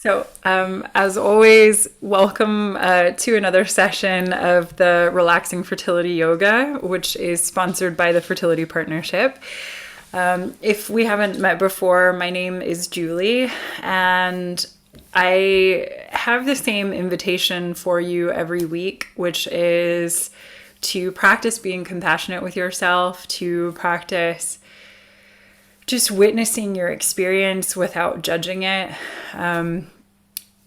As always, welcome to another session of the Relaxing Fertility Yoga, which is sponsored by the Fertility Partnership. If we haven't met before, my name is Julie, and I have the same invitation for you every week, which is to practice being compassionate with yourself, to practice just witnessing your experience without judging it.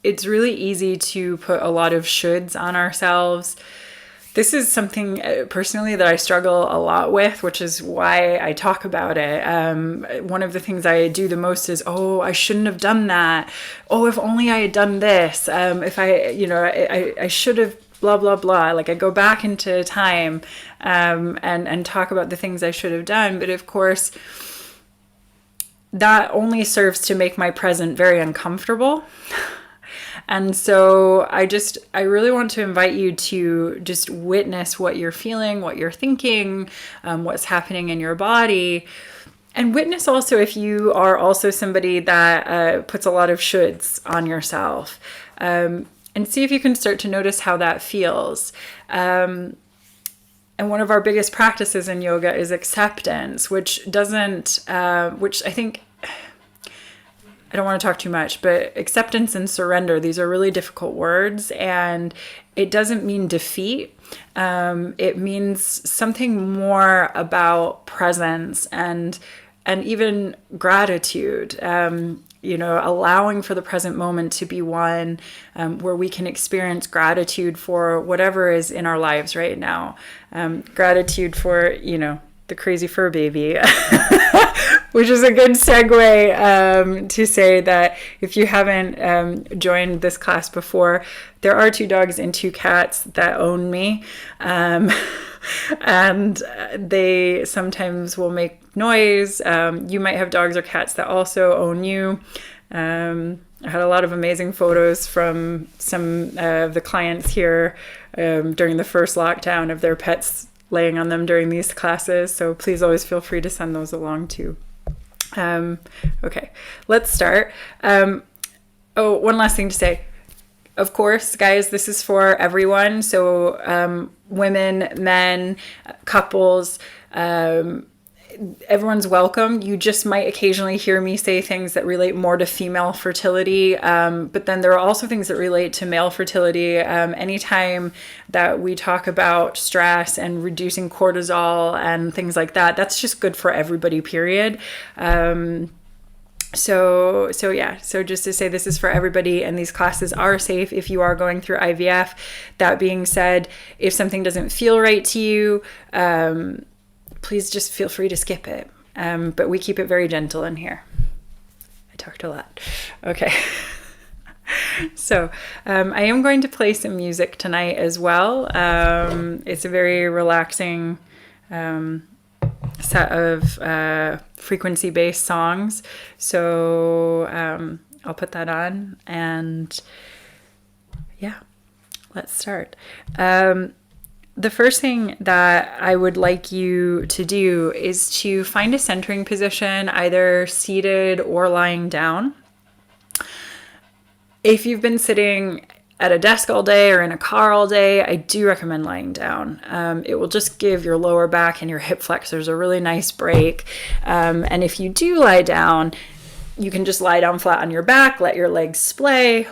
It's really easy to put a lot of shoulds on ourselves. This is something personally that I struggle a lot with, which is why I talk about it. One of the things I do the most is, oh, I shouldn't have done that. Oh, if only I had done this. If I should have blah, blah, blah. Like I go back into time and talk about the things I should have done. But of course, that only serves to make my present very uncomfortable. And so I really want to invite you to just witness what you're feeling, what you're thinking, what's happening in your body. And witness also if you are also somebody that puts a lot of shoulds on yourself. And see if you can start to notice how that feels. And one of our biggest practices in yoga is acceptance, which I think, I don't want to talk too much, but acceptance and surrender, these are really difficult words, and it doesn't mean defeat. It means something more about presence and even gratitude. Allowing for the present moment to be one where we can experience gratitude for whatever is in our lives right now. Gratitude for, the crazy fur baby, which is a good segue to say that if you haven't joined this class before, there are 2 dogs and 2 cats that own me. And they sometimes will make noise. You might have dogs or cats that also own you. I had a lot of amazing photos from some of the clients here during the first lockdown of their pets laying on them during these classes. So please always feel free to send those along too. Okay, let's start. One last thing to say. Of course, guys, this is for everyone. So women, men, couples, everyone's welcome. You just might occasionally hear me say things that relate more to female fertility. But then there are also things that relate to male fertility. Anytime that we talk about stress and reducing cortisol and things like that, that's just good for everybody, period. So just to say this is for everybody, and these classes are safe if you are going through IVF. That being said, if something doesn't feel right to you, please just feel free to skip it. But we keep it very gentle in here. I talked a lot. Okay. So I am going to play some music tonight as well. It's a very relaxing set of frequency-based songs. So I'll put that on, and yeah, let's start. The first thing that I would like you to do is to find a centering position, either seated or lying down. If you've been sitting at a desk all day or in a car all day, I do recommend lying down. It will just give your lower back and your hip flexors a really nice break. And if you do lie down, you can just lie down flat on your back, let your legs splay,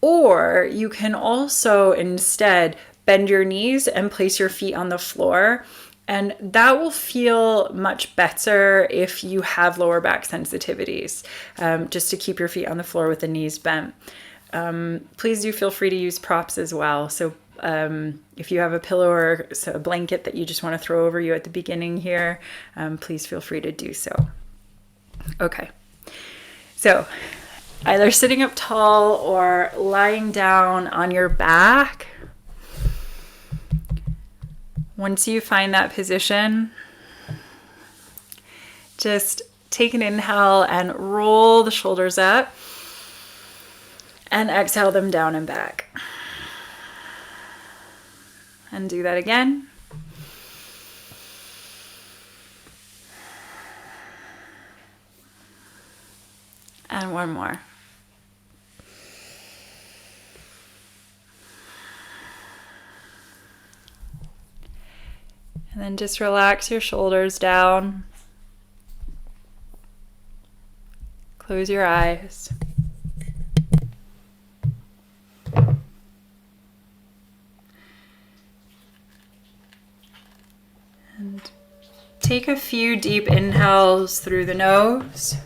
or you can also instead bend your knees and place your feet on the floor. And that will feel much better if you have lower back sensitivities, just to keep your feet on the floor with the knees bent. Please do feel free to use props as well. So if you have a pillow or a blanket that you just want to throw over you at the beginning here, please feel free to do so. Okay. So either sitting up tall or lying down on your back. Once you find that position, just take an inhale and roll the shoulders up, and exhale them down and back. And do that again. And one more. And then just relax your shoulders down. Close your eyes. And take a few deep inhales through the nose,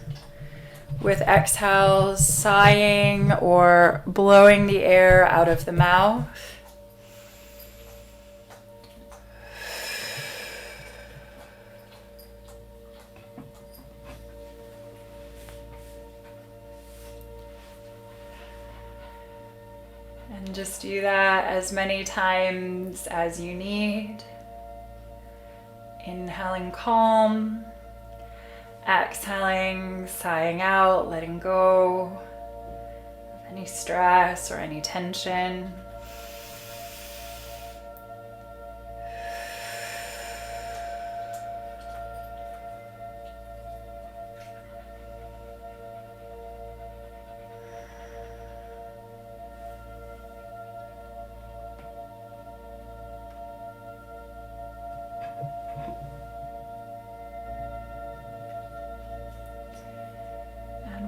with exhales sighing or blowing the air out of the mouth. And just do that as many times as you need. Inhaling calm, exhaling, sighing out, letting go of any stress or any tension.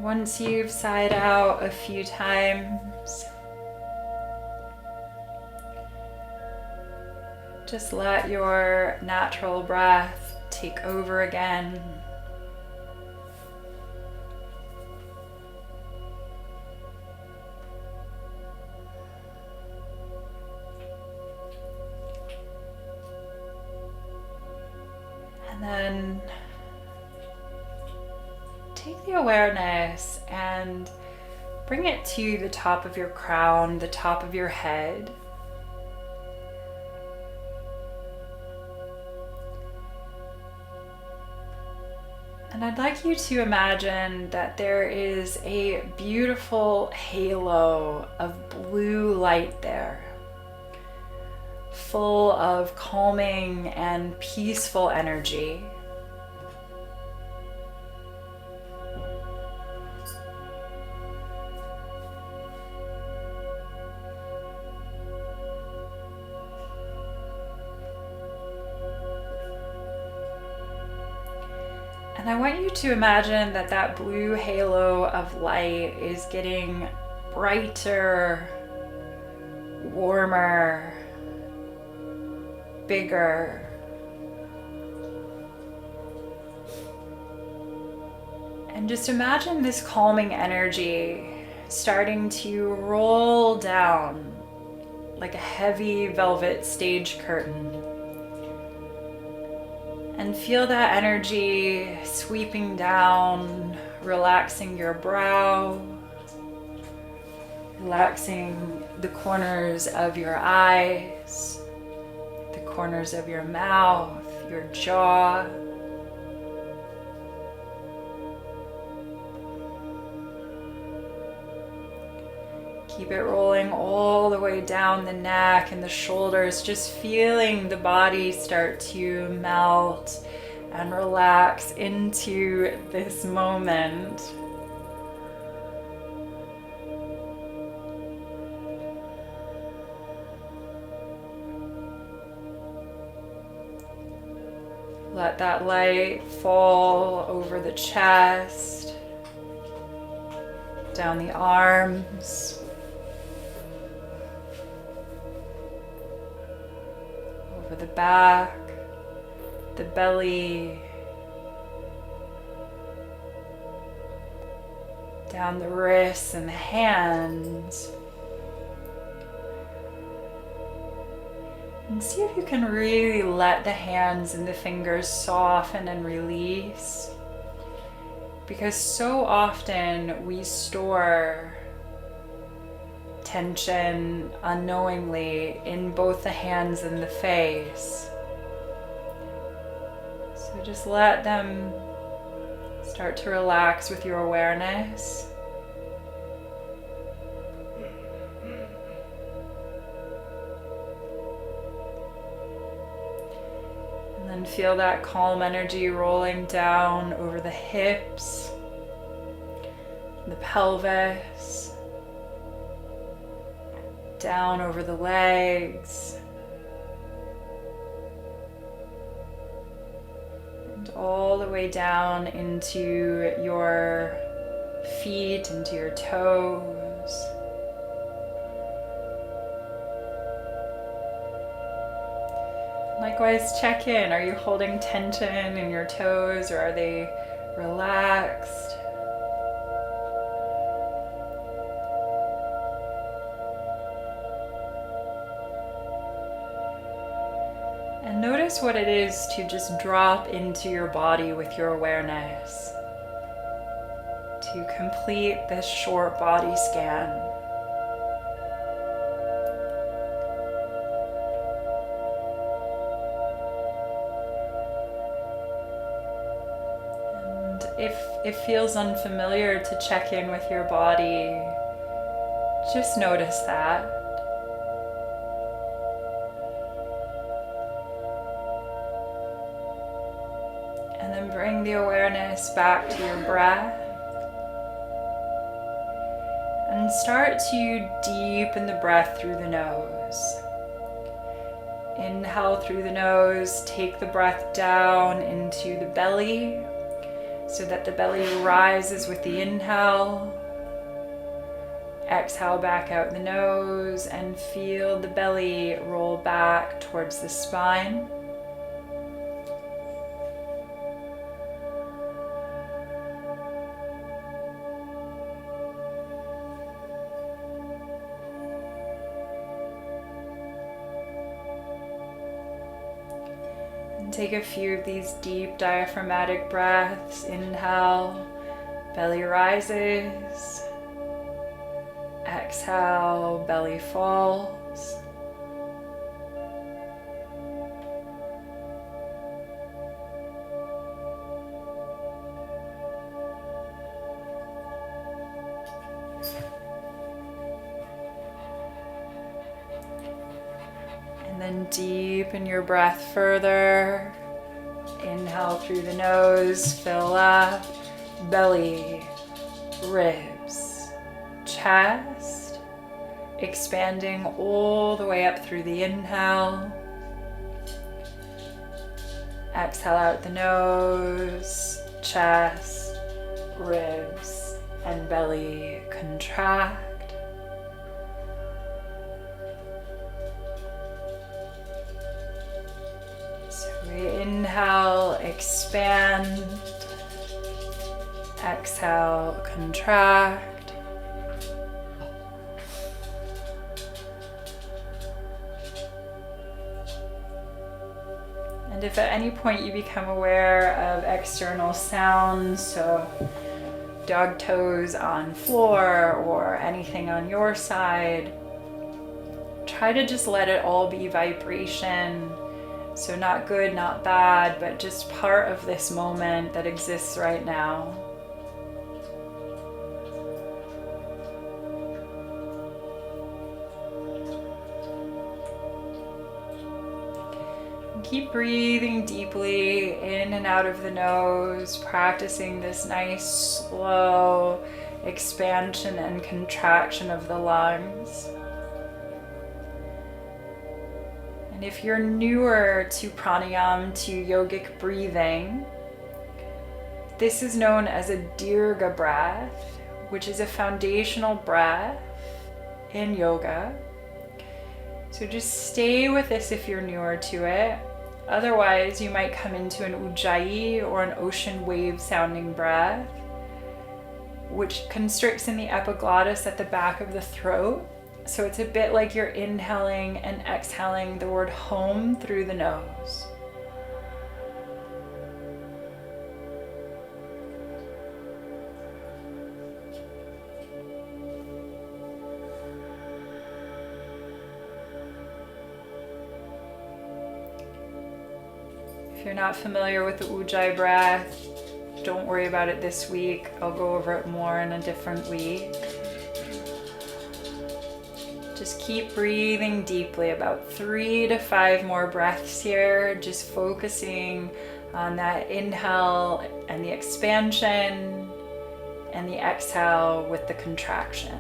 Once you've sighed out a few times, just let your natural breath take over again. And then take the awareness and bring it to the top of your crown, the top of your head. And I'd like you to imagine that there is a beautiful halo of blue light there, full of calming and peaceful energy. And I want you to imagine that that blue halo of light is getting brighter, warmer, bigger. And just imagine this calming energy starting to roll down like a heavy velvet stage curtain. And feel that energy sweeping down, relaxing your brow, relaxing the corners of your eyes, the corners of your mouth, your jaw. Keep it rolling all the way down the neck and the shoulders, just feeling the body start to melt and relax into this moment. Let that light fall over the chest, down the arms, over the back, the belly, down the wrists and the hands. And see if you can really let the hands and the fingers soften and release. Because so often we store tension unknowingly in both the hands and the face. So just let them start to relax with your awareness. And then feel that calm energy rolling down over the hips, the pelvis, down over the legs, And all the way down into your feet, into your toes. Likewise, check in. Are you holding tension in your toes, or are they relaxed? And notice what it is to just drop into your body with your awareness, to complete this short body scan. If it feels unfamiliar to check in with your body, just notice that. And then bring the awareness back to your breath. And start to deepen the breath through the nose. Inhale through the nose, take the breath down into the belly, so that the belly rises with the inhale. Exhale back out the nose and feel the belly roll back towards the spine. Take a few of these deep diaphragmatic breaths. Inhale, belly rises. Exhale, belly falls. And then deepen your breath further. Inhale through the nose, fill up, belly, ribs, chest, expanding all the way up through the inhale. Exhale out the nose, chest, ribs, and belly contract. Inhale, expand. Exhale, contract. And if at any point you become aware of external sounds, so dog toes on floor or anything on your side, try to just let it all be vibration. So not good, not bad, but just part of this moment that exists right now. And keep breathing deeply in and out of the nose, practicing this nice, slow expansion and contraction of the lungs. And if you're newer to pranayama, to yogic breathing, this is known as a dirgha breath, which is a foundational breath in yoga. So just stay with this if you're newer to it. Otherwise, you might come into an ujjayi or an ocean wave sounding breath, which constricts in the epiglottis at the back of the throat. So it's a bit like you're inhaling and exhaling the word home through the nose. If you're not familiar with the ujjayi breath, don't worry about it this week. I'll go over it more in a different week. Just keep breathing deeply, about 3 to 5 more breaths here, just focusing on that inhale and the expansion and the exhale with the contraction.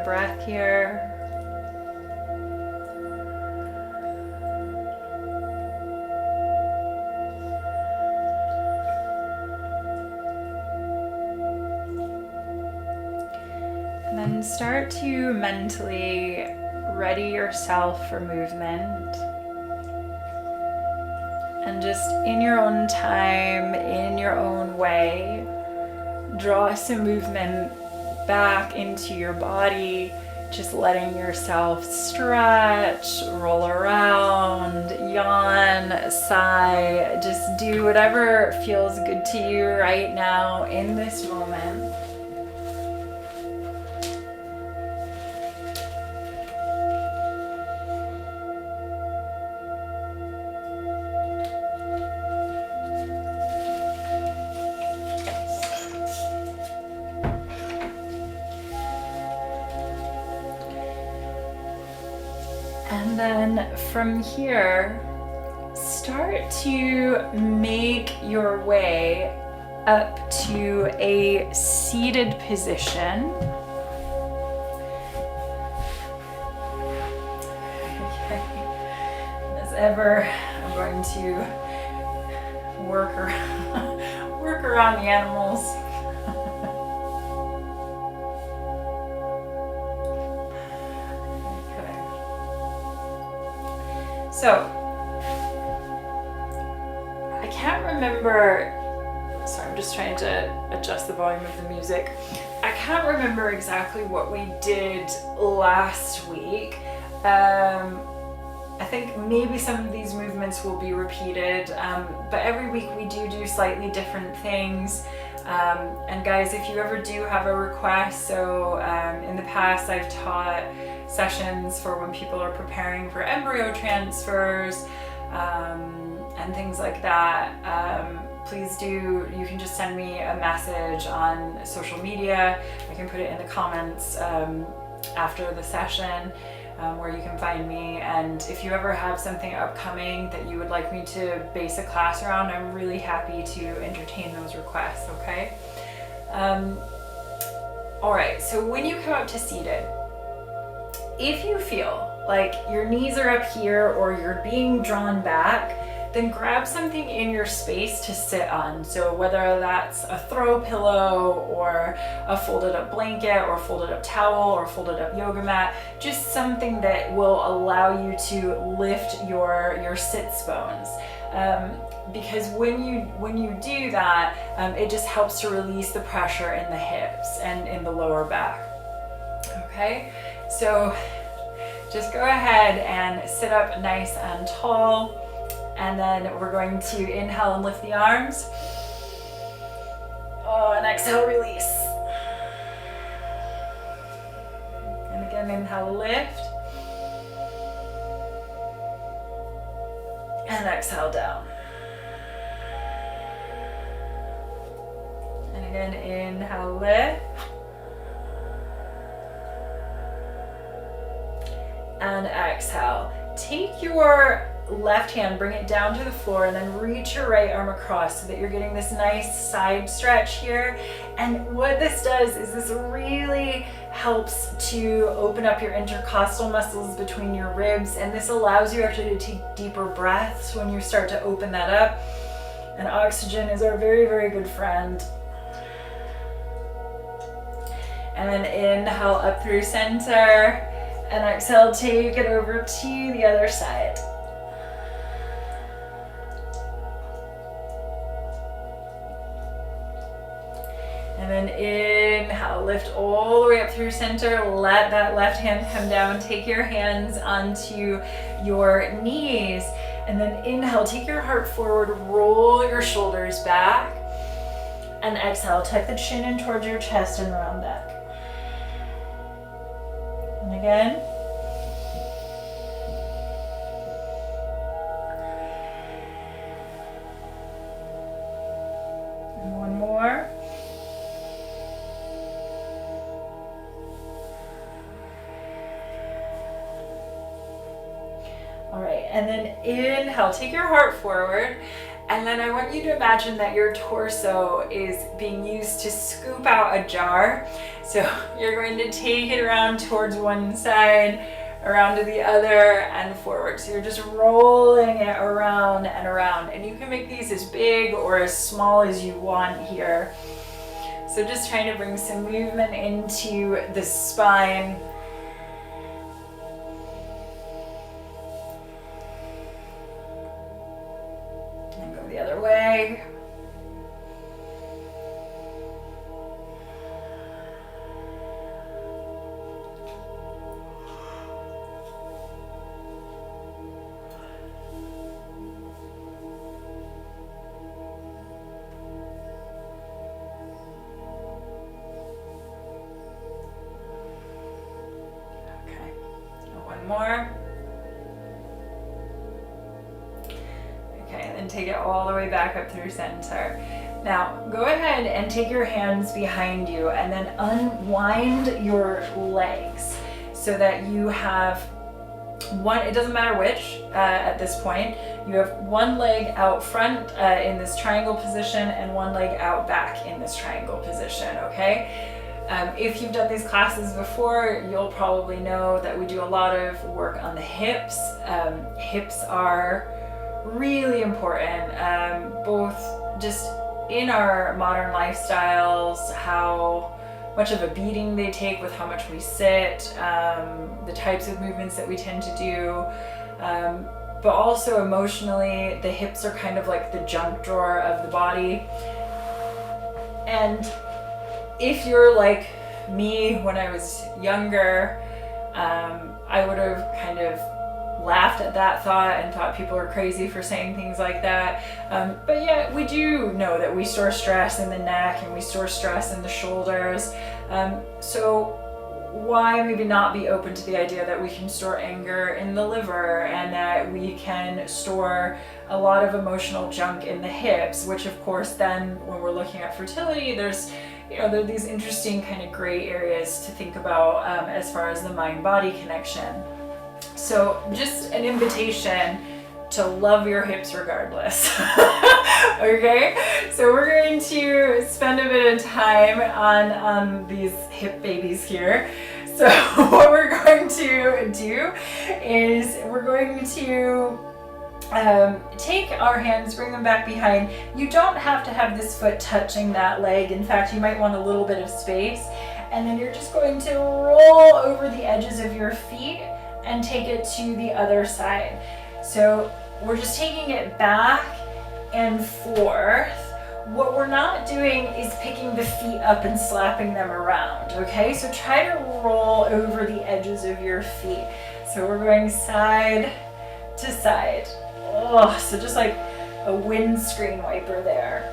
breath here. And then start to mentally ready yourself for movement. And just in your own time, in your own way, draw some movement back into your body, just letting yourself stretch, roll around, yawn, sigh, just do whatever feels good to you right now in this moment. And then from here, start to make your way up to a seated position. Okay. As ever, I'm going to work around the animals. So, I can't remember, sorry, I'm just trying to adjust the volume of the music. I can't remember exactly what we did last week. I think maybe some of these movements will be repeated, but every week we do slightly different things. And guys, if you ever do have a request, so in the past I've taught sessions for when people are preparing for embryo transfers and things like that. Please do, you can just send me a message on social media. I can put it in the comments after the session where you can find me. And if you ever have something upcoming that you would like me to base a class around, I'm really happy to entertain those requests, okay? All right, so when you come up to seated, if you feel like your knees are up here or you're being drawn back, then grab something in your space to sit on. So whether that's a throw pillow or a folded up blanket or folded up towel or folded up yoga mat, just something that will allow you to lift your sits bones. Because when you do that, it just helps to release the pressure in the hips and in the lower back. Okay, so just go ahead and sit up nice and tall. And then we're going to inhale and lift the arms. Oh, and exhale, release. And again, inhale, lift. And exhale, down. And again, inhale, lift. And exhale. Take your left hand, bring it down to the floor, and then reach your right arm across so that you're getting this nice side stretch here. And what this does is this really helps to open up your intercostal muscles between your ribs, and this allows you actually to take deeper breaths when you start to open that up. And oxygen is our very, very good friend. And then inhale up through center, and exhale, take it over to the other side. And then inhale, lift all the way up through center. Let that left hand come down. Take your hands onto your knees. And then inhale, take your heart forward, roll your shoulders back. And exhale, tuck the chin in towards your chest and round back. And again. And one more. All right, and then inhale, take your heart forward. And then I want you to imagine that your torso is being used to scoop out a jar. So you're going to take it around towards one side, around to the other, and forward. So you're just rolling it around and around. And you can make these as big or as small as you want here. So just trying to bring some movement into the spine. And go the other way. More. Okay, and then take it all the way back up through center. Now, go ahead and take your hands behind you and then unwind your legs so that you have one, it doesn't matter which at this point, you have one leg out front in this triangle position and one leg out back in this triangle position, okay? If you've done these classes before, you'll probably know that we do a lot of work on the hips. Hips are really important, both just in our modern lifestyles, how much of a beating they take with how much we sit, the types of movements that we tend to do, but also emotionally, the hips are kind of like the junk drawer of the body. And if you're like me when I was younger, I would have kind of laughed at that thought and thought people were crazy for saying things like that. But yeah, we do know that we store stress in the neck and we store stress in the shoulders. So why maybe not be open to the idea that we can store anger in the liver and that we can store a lot of emotional junk in the hips, which of course then when we're looking at fertility, there's there are these interesting kind of gray areas to think about as far as the mind-body connection. So just an invitation to love your hips regardless. Okay, so we're going to spend a bit of time on these hip babies here. So what we're going to do is we're going to take our hands, bring them back behind. You don't have to have this foot touching that leg. In fact, you might want a little bit of space. And then you're just going to roll over the edges of your feet and take it to the other side. So we're just taking it back and forth. What we're not doing is picking the feet up and slapping them around, okay? So try to roll over the edges of your feet. So we're going side to side. Oh, so just like a windscreen wiper there.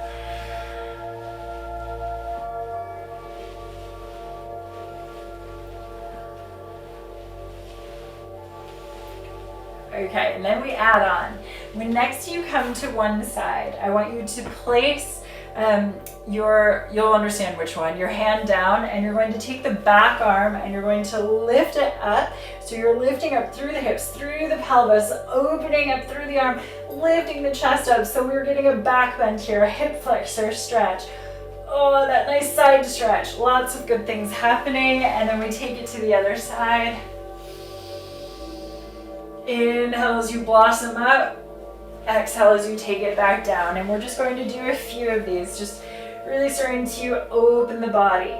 Okay, and then we add on. When next you come to one side, I want you to place you'll understand which one, your hand down, and you're going to take the back arm and you're going to lift it up. So you're lifting up through the hips, through the pelvis, opening up through the arm, lifting the chest up. So we're getting a back bend here, a hip flexor stretch. Oh, that nice side stretch. Lots of good things happening. And then we take it to the other side. Inhale as you blossom up. Exhale as you take it back down. And we're just going to do a few of these, just really starting to open the body.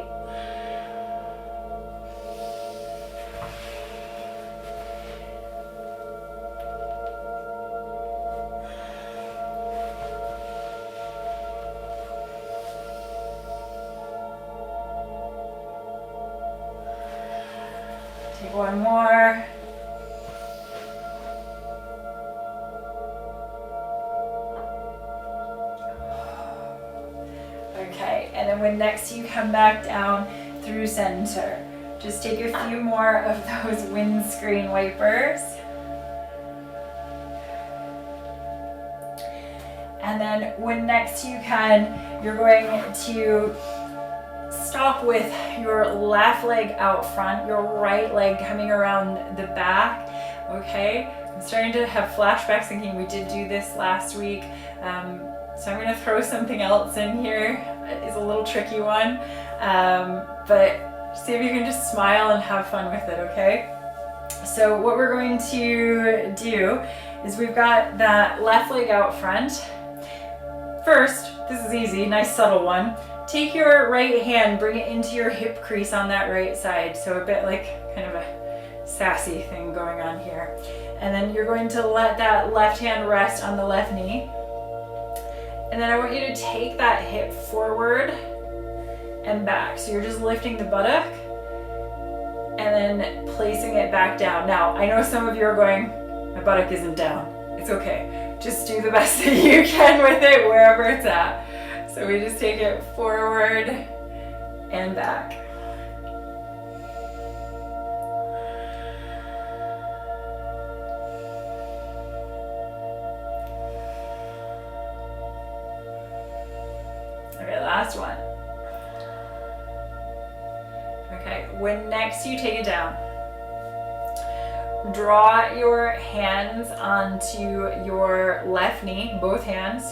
Take one more. Okay, and then when next you come back down through center, just take a few more of those windscreen wipers. And then when next you can, you're going to stop with your left leg out front, your right leg coming around the back. Okay, I'm starting to have flashbacks thinking we did do this last week. So I'm going to throw something else in here. It's a little tricky one, but see if you can just smile and have fun with it, okay? So what we're going to do is we've got that left leg out front. First, this is easy, nice subtle one. Take your right hand, bring it into your hip crease on that right side. So a bit like kind of a sassy thing going on here. And then you're going to let that left hand rest on the left knee. And then I want you to take that hip forward and back. So you're just lifting the buttock and then placing it back down. Now, I know some of you are going, my buttock isn't down. It's okay. Just do the best that you can with it wherever it's at. So we just take it forward and back. Okay, last one. Okay, when next you take it down, draw your hands onto your left knee, both hands,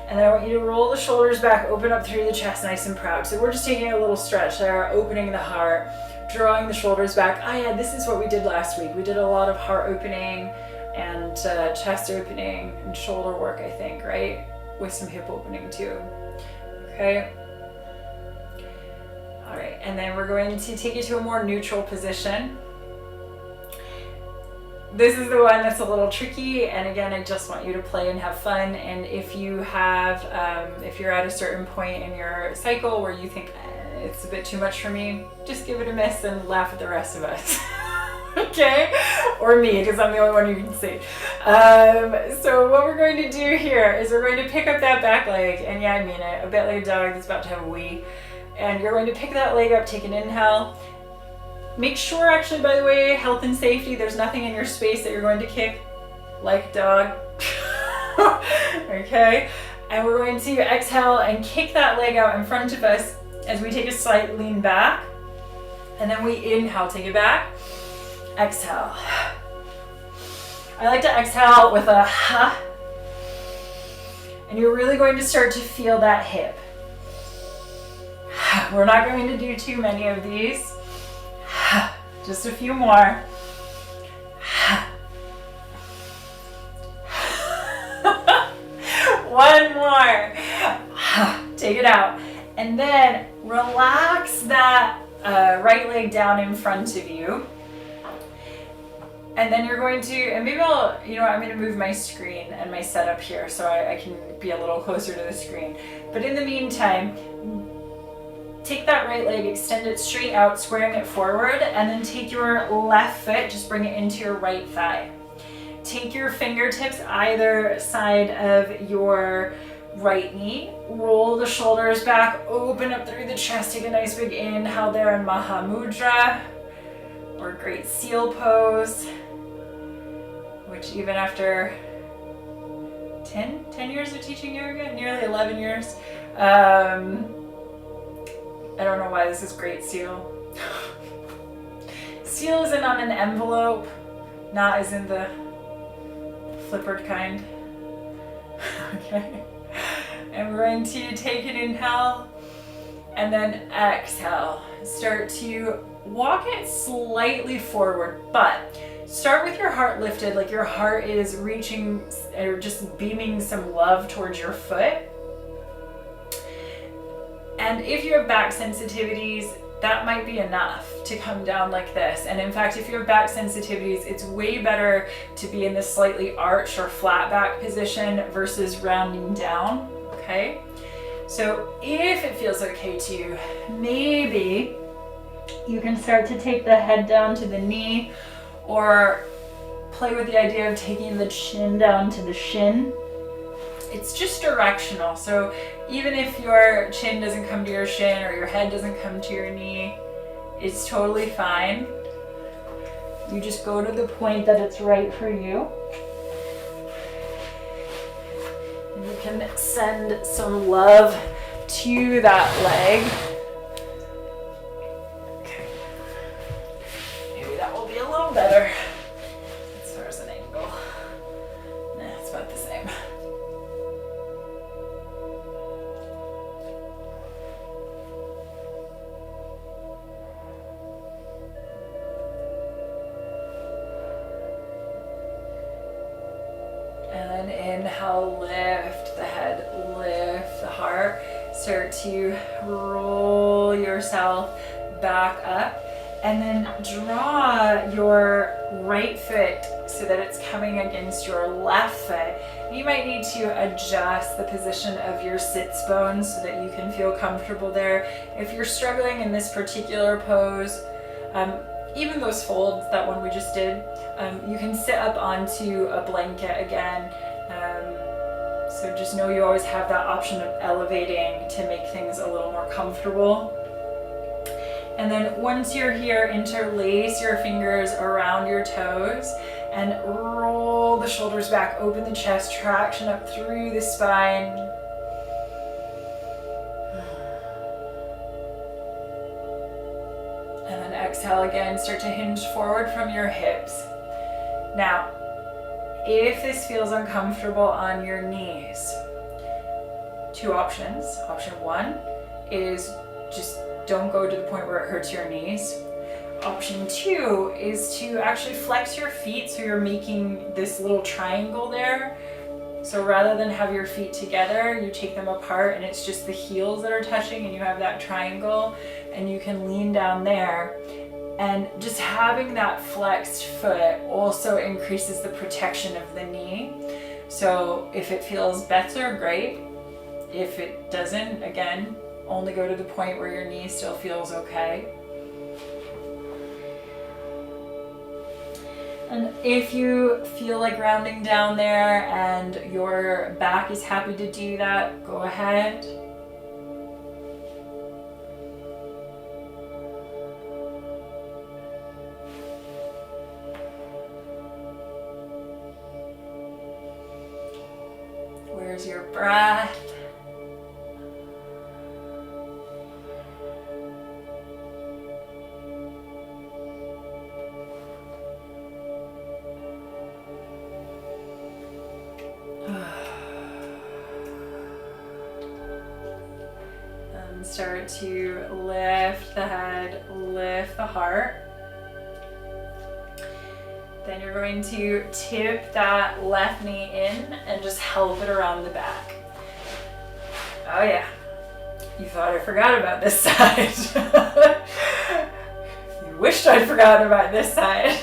and then I want you to roll the shoulders back, open up through the chest nice and proud. So we're just taking a little stretch there, opening the heart, drawing the shoulders back. Oh yeah, this is what we did last week. We did a lot of heart opening and chest opening and shoulder work, I think, right? With some hip opening too. Okay. All right, and then we're going to take you to a more neutral position. This is the one that's a little tricky, and again, I just want you to play and have fun. And if you have, if you're at a certain point in your cycle where you think it's a bit too much for me, just give it a miss and laugh at the rest of us. Okay? Or me, because I'm the only one you can see. So what we're going to do here is we're going to pick up that back leg, and yeah, I mean it, a bit like a dog that's about to have a wee. And you're going to pick that leg up, take an inhale. Make sure, actually, by the way, health and safety, there's nothing in your space that you're going to kick like a dog. Okay? And we're going to exhale and kick that leg out in front of us as we take a slight lean back. And then we inhale, take it back. Exhale. I like to exhale with a ha. And you're really going to start to feel that hip. We're not going to do too many of these. Just a few more. One more. Take it out. And then relax that right leg down in front of you. And then you're going to, and maybe I'll, you know, I'm going to move my screen and my setup here so I can be a little closer to the screen. But in the meantime, take that right leg, extend it straight out, squaring it forward, and then take your left foot, just bring it into your right thigh. Take your fingertips either side of your right knee, roll the shoulders back, open up through the chest, take a nice big inhale there in Maha Mudra, or Great Seal Pose, which even after 10 years of teaching yoga, nearly 11 years, I don't know why this is Great Seal. Seal isn't on an envelope, not as in the flippered kind. Okay. And we're going to take an inhale and then exhale. Start to walk it slightly forward, but start with your heart lifted, like your heart is reaching or just beaming some love towards your foot. And if you have back sensitivities, that might be enough to come down like this. And in fact, if you have back sensitivities, it's way better to be in this slightly arched or flat back position versus rounding down, okay? So if it feels okay to you, maybe you can start to take the head down to the knee or play with the idea of taking the chin down to the shin. It's just directional. So even if your chin doesn't come to your shin or your head doesn't come to your knee, it's totally fine. You just go to the point that it's right for you. And you can send some love to that leg. Okay. Maybe that will be a little better. That's all inhale, lift the head, lift the heart. Start to roll yourself back up, and then draw your right foot so that it's coming against your left foot. You might need to adjust the position of your sits bones so that you can feel comfortable there. If you're struggling in this particular pose, even those folds, that one we just did, you can sit up onto a blanket again. So just know you always have that option of elevating to make things a little more comfortable. And then once you're here, interlace your fingers around your toes and roll the shoulders back, open the chest, traction up through the spine. And then exhale again, start to hinge forward from your hips. Now, if this feels uncomfortable on your knees, two options. Option one is just don't go to the point where it hurts your knees. Option two is to actually flex your feet so you're making this little triangle there. So rather than have your feet together, you take them apart and it's just the heels that are touching and you have that triangle, and you can lean down there. And just having that flexed foot also increases the protection of the knee. So if it feels better, great. If it doesn't, again, only go to the point where your knee still feels okay. And if you feel like rounding down there and your back is happy to do that, go ahead. Where's your breath? And start to lift the head, lift the heart. Then you're going to tip that left knee in and just help it around the back. Oh yeah, you thought I forgot about this side. You wished I'd forgotten about this side.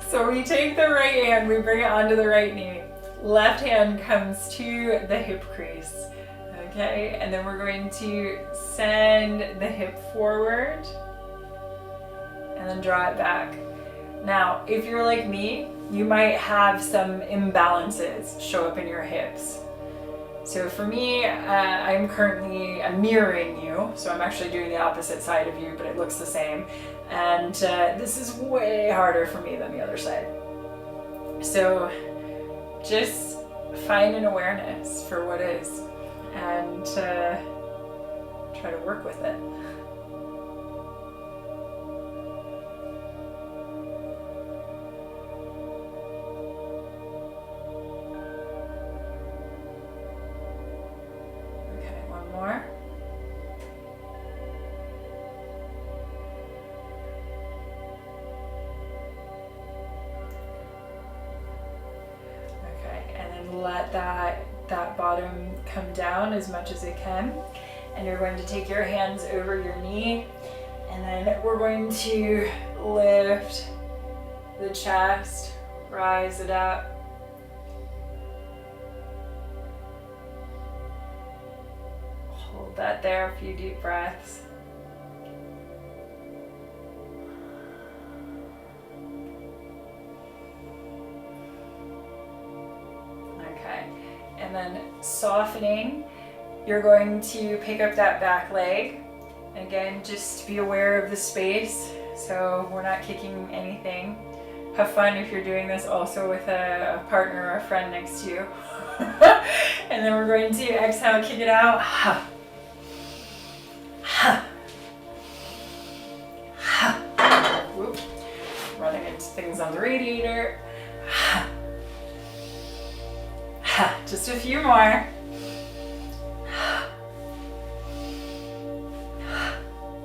So we take the right hand, we bring it onto the right knee. Left hand comes to the hip crease. Okay, and then we're going to send the hip forward and then draw it back. Now, if you're like me, you might have some imbalances show up in your hips. So for me, I'm mirroring you, so I'm actually doing the opposite side of you, but it looks the same. And this is way harder for me than the other side. So just find an awareness for what is and try to work with it. More. Okay, and then let that bottom come down as much as it can. And you're going to take your hands over your knee, and then we're going to lift the chest, rise it up. Hold that there, a few deep breaths. Okay, and then softening, you're going to pick up that back leg. Again, just be aware of the space, so we're not kicking anything. Have fun if you're doing this also with a partner or a friend next to you. And then we're going to exhale, kick it out. Whoop. Running into things on the radiator. Just a few more.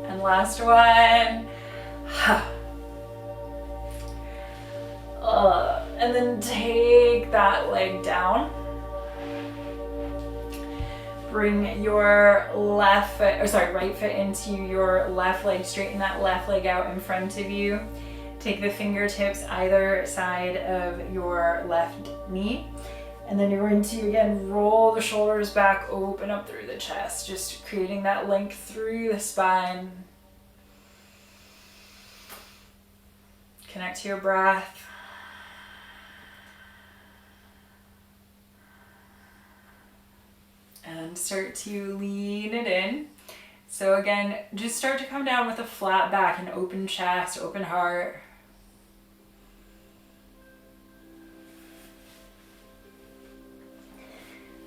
And last one. And then take that leg down. Bring your right foot into your left leg. Straighten that left leg out in front of you. Take the fingertips either side of your left knee. And then you're going to, again, roll the shoulders back, open up through the chest, just creating that length through the spine. Connect to your breath. And start to lean it in. So again, just start to come down with a flat back, an open chest, open heart.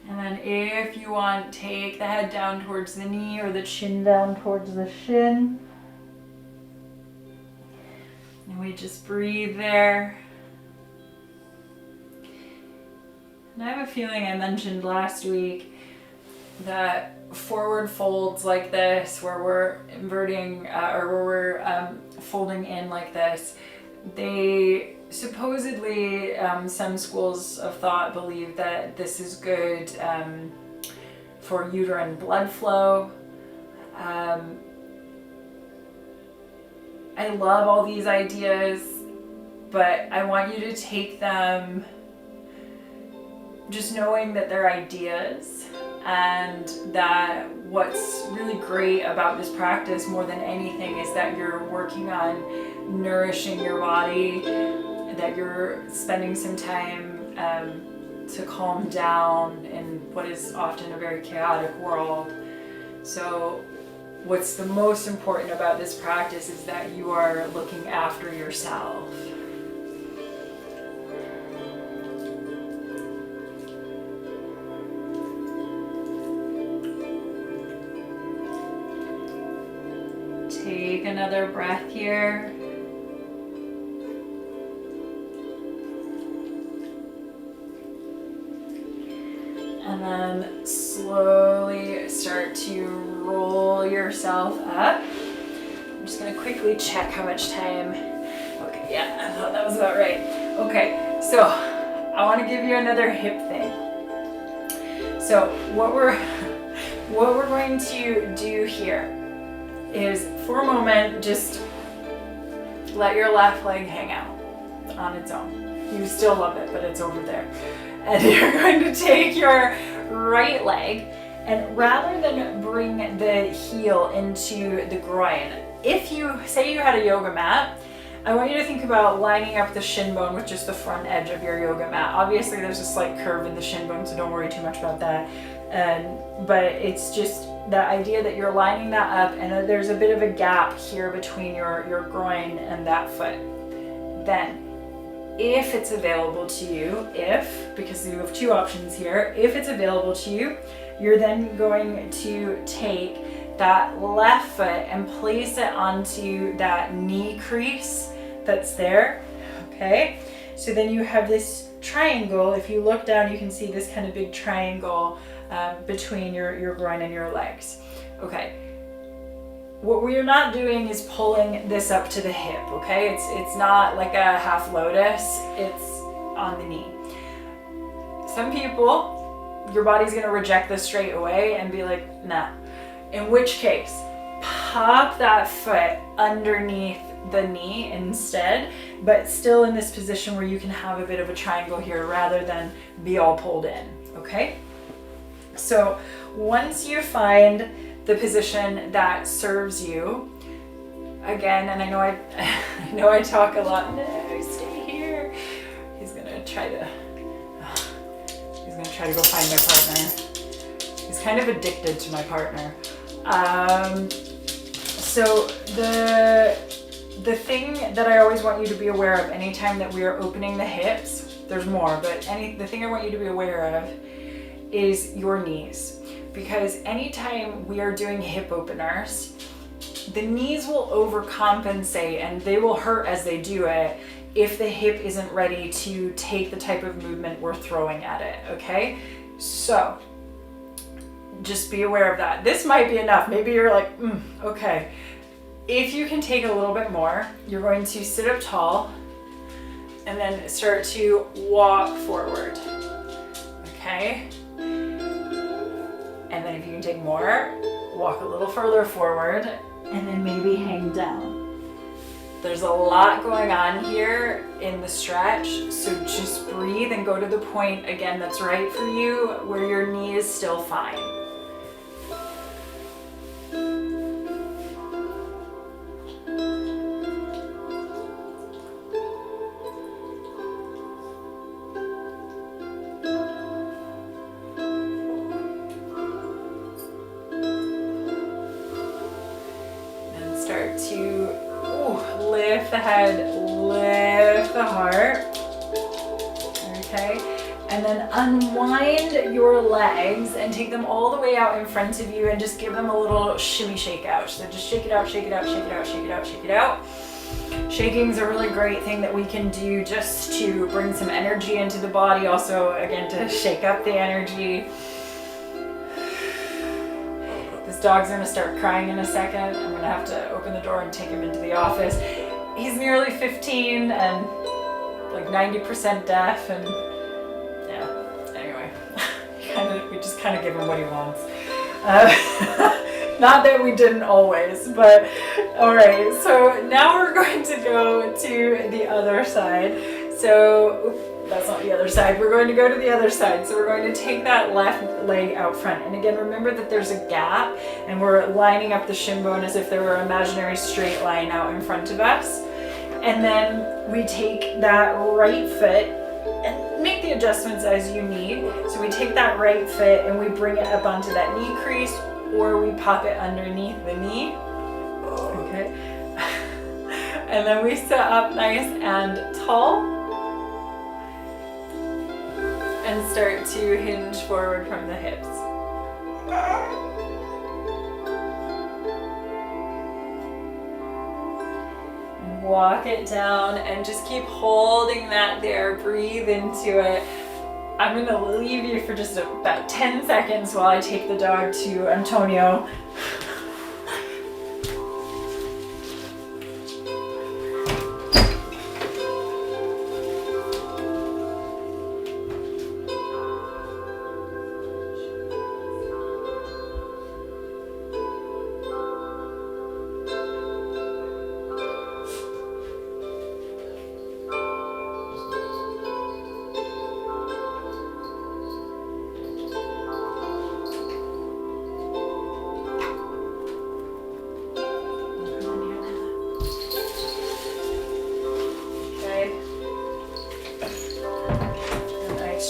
And then if you want, take the head down towards the knee or the chin down towards the shin. And we just breathe there. And I have a feeling I mentioned last week that forward folds like this, where we're inverting or where we're folding in like this, they supposedly, some schools of thought believe that this is good for uterine blood flow. I love all these ideas, but I want you to take them just knowing that they're ideas, and that what's really great about this practice more than anything is that you're working on nourishing your body, that you're spending some time to calm down in what is often a very chaotic world. So what's the most important about this practice is that you are looking after yourself. Take another breath here. And then slowly start to roll yourself up. I'm just gonna quickly check how much time. Okay, yeah, I thought that was about right. Okay, so I wanna give you another hip thing. So what we're going to do here is, for a moment, just let your left leg hang out on its own. You still love it, but it's over there. And you're going to take your right leg, and rather than bring the heel into the groin, if you say you had a yoga mat, I want you to think about lining up the shin bone with just the front edge of your yoga mat. Obviously there's a slight curve in the shin bone, so don't worry too much about that. But it's just the idea that you're lining that up, and there's a bit of a gap here between your groin and that foot. Then, if it's available to you, because you have two options here, if it's available to you, you're then going to take that left foot and place it onto that knee crease that's there, okay? So then you have this triangle. If you look down, you can see this kind of big triangle between your groin and your legs. Okay. What we're not doing is pulling this up to the hip, okay? It's not like a half lotus, it's on the knee. Some people, your body's gonna reject this straight away and be like, nah. In which case, pop that foot underneath the knee instead, but still in this position where you can have a bit of a triangle here rather than be all pulled in, okay? So once you find the position that serves you, again, and I know I talk a lot. No, stay here. He's gonna try to go find my partner. He's kind of addicted to my partner. So the thing that I always want you to be aware of anytime that we are opening the hips, there's more, but the thing I want you to be aware of is your knees. Because anytime we are doing hip openers, the knees will overcompensate and they will hurt as they do it if the hip isn't ready to take the type of movement we're throwing at it, okay? So just be aware of that. This might be enough. Maybe you're like, okay. If you can take a little bit more, you're going to sit up tall, and then start to walk forward. Okay? And then if you can take more, walk a little further forward, and then maybe hang down. There's a lot going on here in the stretch, so just breathe and go to the point, again, that's right for you, where your knee is still fine. Start to lift the head, lift the heart. Okay, and then unwind your legs and take them all the way out in front of you and just give them a little shimmy shake out. So just shake it out, shake it out, shake it out, shake it out, shake it out. Shaking is a really great thing that we can do just to bring some energy into the body. Also, again, to shake up the energy. This dog's gonna start crying in a second. I'm gonna have to open the door and take him into the office. He's nearly 15 and like 90% deaf, and yeah, anyway, we just kind of give him what he wants. Not that we didn't always, but all right, so now we're going to go to the other side. So, that's not the other side. We're going to go to the other side. So we're going to take that left leg out front. And again, remember that there's a gap and we're lining up the shin bone as if there were an imaginary straight line out in front of us. And then we take that right foot and make the adjustments as you need. So we take that right foot and we bring it up onto that knee crease, or we pop it underneath the knee. Okay. And then we sit up nice and tall. And start to hinge forward from the hips. Walk it down and just keep holding that there. Breathe into it. I'm going to leave you for just about 10 seconds while I take the dog to Antonio.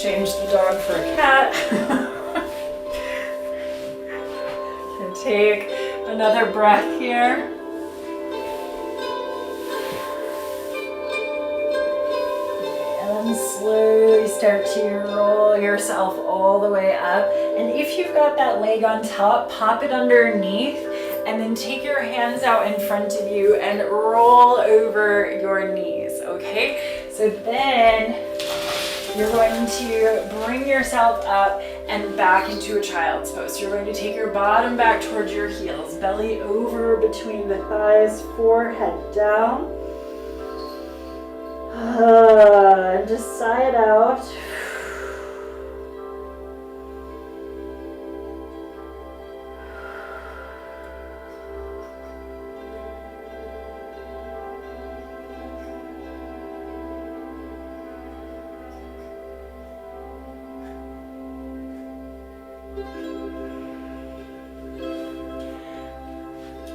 Change the dog for a cat. And take another breath here. And then slowly start to roll yourself all the way up. And if you've got that leg on top, pop it underneath. And then take your hands out in front of you and roll over your knees, okay? So then you're going to bring yourself up and back into a child's pose. You're going to take your bottom back towards your heels, belly over between the thighs, forehead down. And just sigh it out.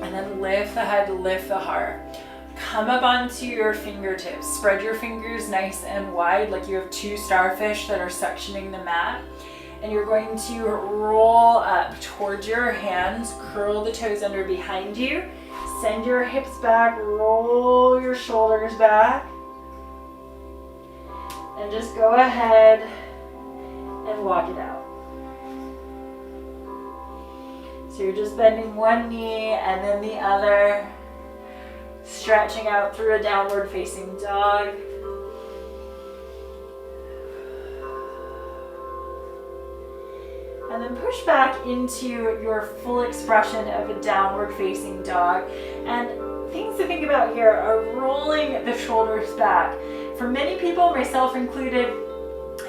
And then lift the head, lift the heart. Come up onto your fingertips. Spread your fingers nice and wide, like you have two starfish that are suctioning the mat. And you're going to roll up towards your hands, curl the toes under behind you, send your hips back, roll your shoulders back. And just go ahead and walk it out. So you're just bending one knee and then the other, stretching out through a downward facing dog. And then push back into your full expression of a downward facing dog. And things to think about here are rolling the shoulders back. For many people, myself included,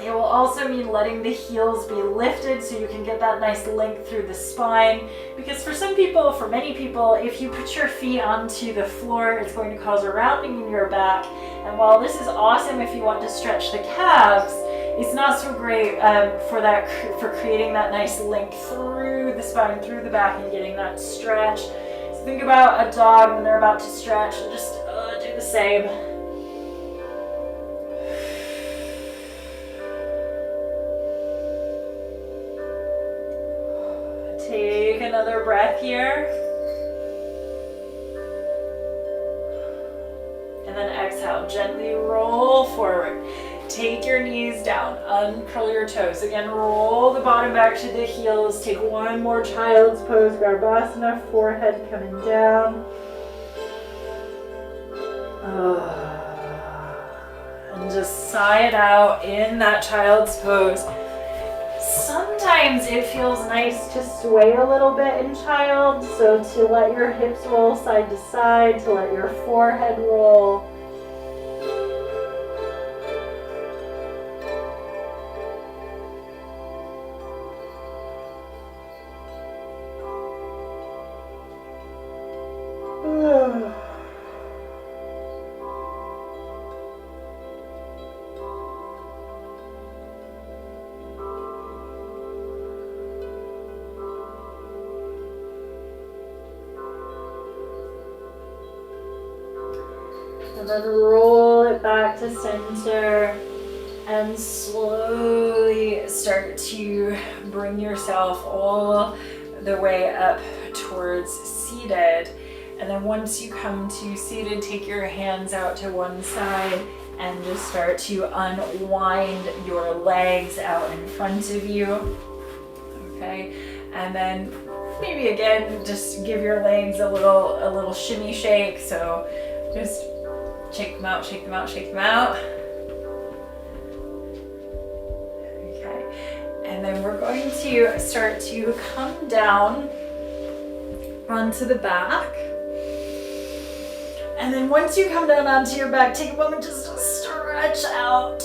it will also mean letting the heels be lifted so you can get that nice length through the spine. Because for some people, for many people, if you put your feet onto the floor, it's going to cause a rounding in your back. And while this is awesome if you want to stretch the calves, it's not so great for creating that nice length through the spine, through the back, and getting that stretch. So think about a dog when they're about to stretch, and just do the same. Take another breath here. And then exhale, gently roll forward. Take your knees down, uncurl your toes. Again, roll the bottom back to the heels. Take one more child's pose, Garbhasana, forehead coming down. And just sigh it out in that child's pose. Sometimes it feels nice to sway a little bit in child, so to let your hips roll side to side, to let your forehead roll. And then roll it back to center and slowly start to bring yourself all the way up towards seated. And then once you come to seated, take your hands out to one side and just start to unwind your legs out in front of you. Okay, and then maybe again, just give your legs a little shimmy shake. So just shake them out, shake them out, shake them out. Okay, and then we're going to start to come down onto the back. And then once you come down onto your back, take a moment just to stretch out.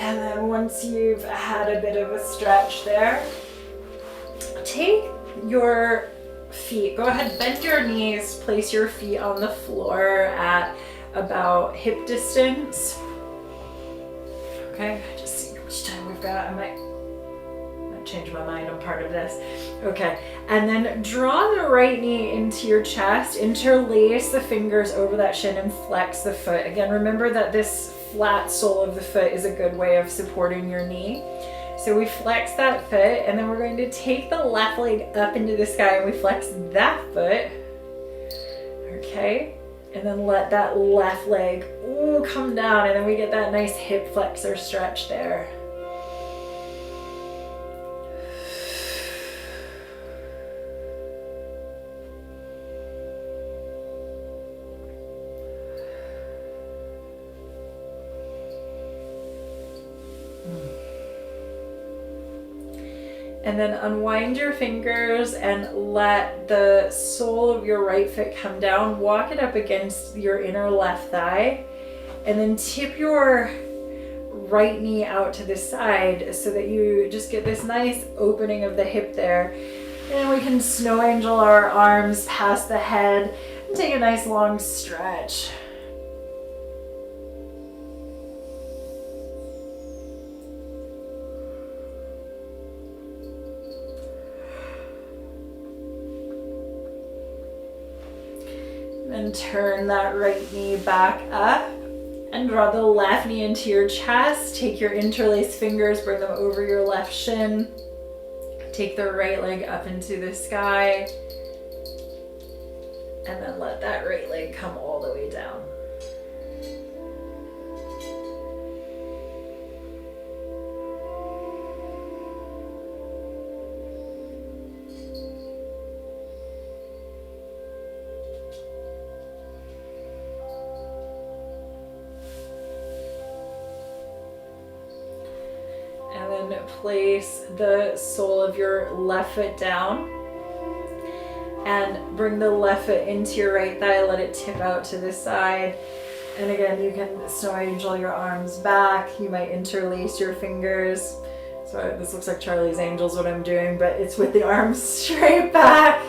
And then once you've had a bit of a stretch there, take your feet, go ahead, bend your knees, place your feet on the floor at about hip distance. Okay, just see how much time we've got. I might change my mind on part of this. Okay, and then draw the right knee into your chest, interlace the fingers over that shin and flex the foot. Again, remember that this flat sole of the foot is a good way of supporting your knee. So we flex that foot, and then we're going to take the left leg up into the sky and we flex that foot. Okay, and then let that left leg come down, and then we get that nice hip flexor stretch there. And then unwind your fingers and let the sole of your right foot come down. Walk it up against your inner left thigh. And then tip your right knee out to the side so that you just get this nice opening of the hip there. And we can snow angel our arms past the head and take a nice long stretch. And turn that right knee back up and draw the left knee into your chest. Take your interlaced fingers, bring them over your left shin. Take the right leg up into the sky. And then let that right leg come all the way down. then place the sole of your left foot down and bring the left foot into your right thigh. Let it tip out to the side. And again, you can snow angel your arms back. You might interlace your fingers. So this looks like Charlie's Angels, what I'm doing, but it's with the arms straight back.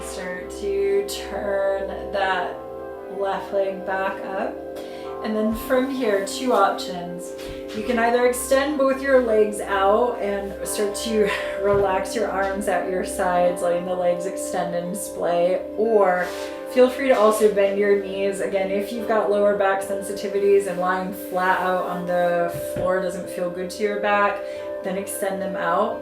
Start to turn that left leg back up. And then from here, two options. You can either extend both your legs out and start to relax your arms at your sides, letting the legs extend and display, or feel free to also bend your knees. Again, if you've got lower back sensitivities and lying flat out on the floor doesn't feel good to your back, then extend them out.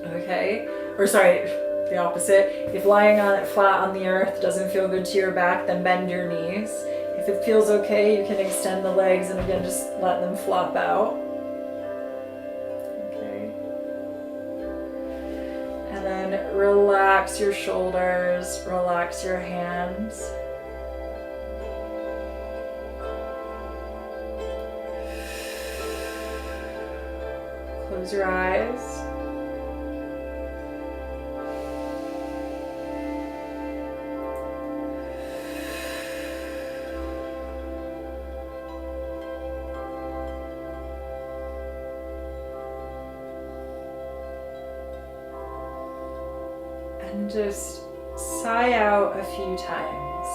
Okay? Or sorry, the opposite. If lying on it flat on the earth doesn't feel good to your back, then bend your knees. If it feels okay, you can extend the legs and again just let them flop out. Okay. And then relax your shoulders, relax your hands. Close your eyes. And just sigh out a few times.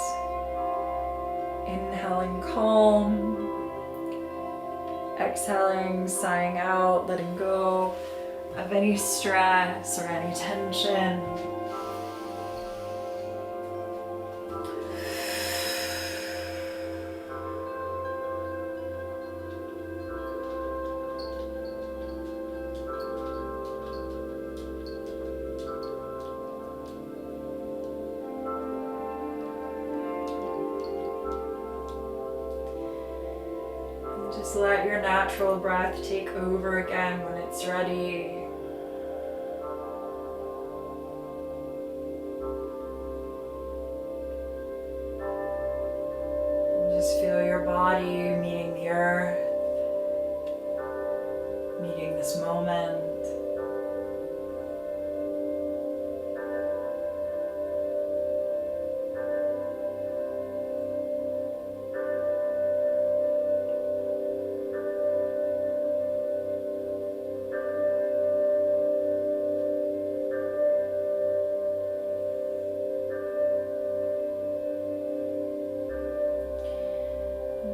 Inhaling calm, exhaling, sighing out, letting go of any stress or any tension. Just let your natural breath take over again when it's ready. And just feel your body meeting the earth, meeting this moment.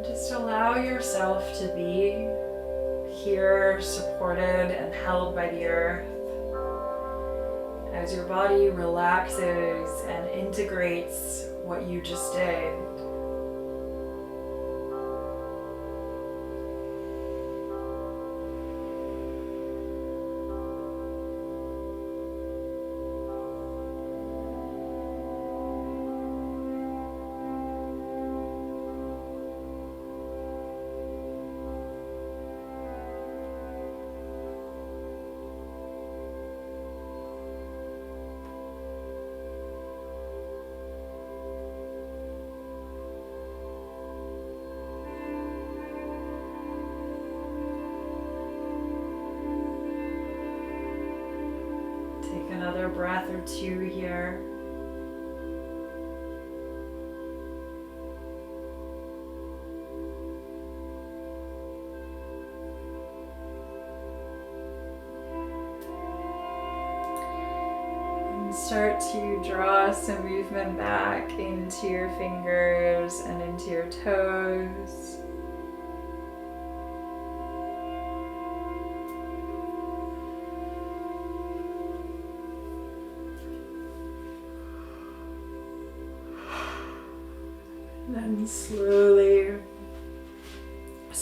Just allow yourself to be here, supported and held by the earth, as your body relaxes and integrates what you just did. Another breath or two here. And start to draw some movement back into your fingers and into your toes. Then slowly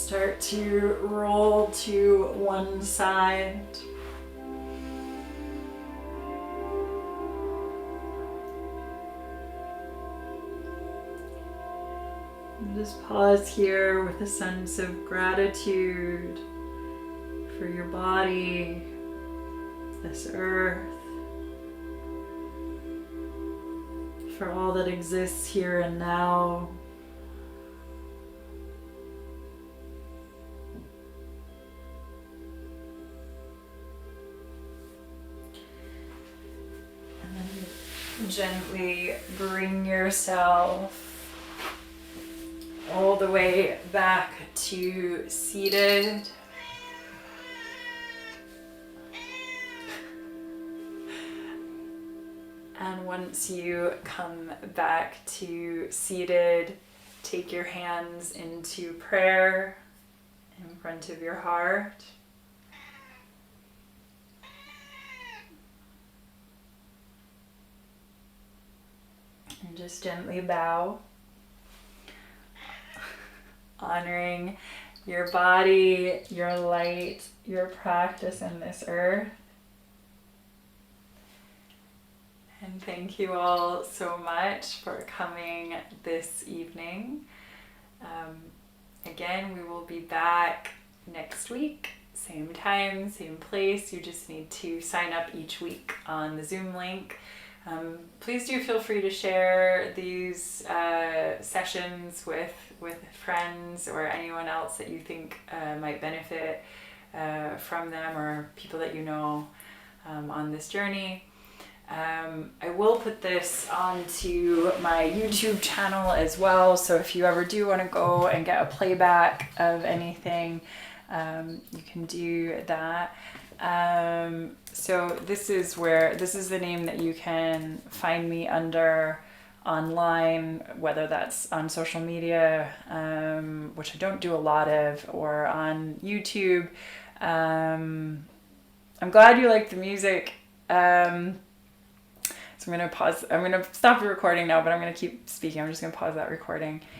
start to roll to one side. And just pause here with a sense of gratitude for your body, this earth, for all that exists here and now. And then gently bring yourself all the way back to seated. And once you come back to seated, take your hands into prayer in front of your heart. And just gently bow, honoring your body, your light, your practice in this earth. And thank you all so much for coming this evening. Again, we will be back next week, same time, same place. You just need to sign up each week on the Zoom link. Please do feel free to share these sessions with friends or anyone else that you think might benefit from them, or people that you know on this journey. I will put this onto my YouTube channel as well, so if you ever do want to go and get a playback of anything, you can do that. So this is the name that you can find me under online, whether that's on social media, which I don't do a lot of, or on YouTube. I'm glad you like the music. So I'm going to pause. I'm going to stop the recording now, but I'm going to keep speaking. I'm just going to pause that recording.